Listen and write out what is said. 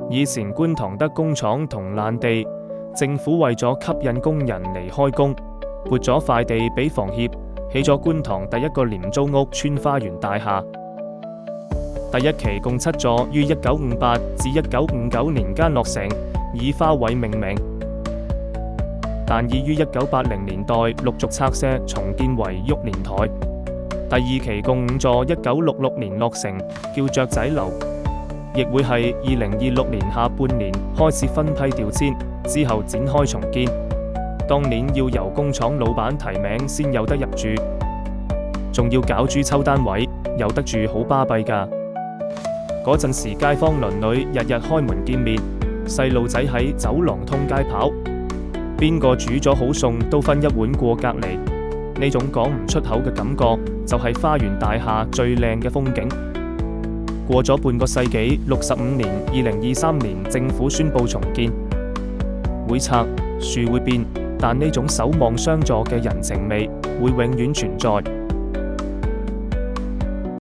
以前觀塘得工廠同爛地，政府為咗吸引工人嚟開工，撥咗塊地俾房協，起咗觀塘第一個廉租屋村花園大廈。第一期共7座，於1958至1959年間落成，以花卉命名，但已於1980年代陸續拆卸重建為旭年台。第二期共5座，1966年落成，叫雀仔樓，亦會係2026年下半年開始分批調遷，之後展開重建。當年要由工廠老闆提名先有得入住，仲要攪珠抽單位，有得住好巴閉㗎。嗰陣時街坊鄰里日日開門見面，細路仔喺走廊通街跑，邊個煮咗好餸都分一碗過隔離。呢種講唔出口嘅感覺，就係花園大廈最靚嘅風景。過咗半個世紀，65年2023年政府宣布重建，會拆，樹會變，但呢種守望相助嘅人情味會永遠存在。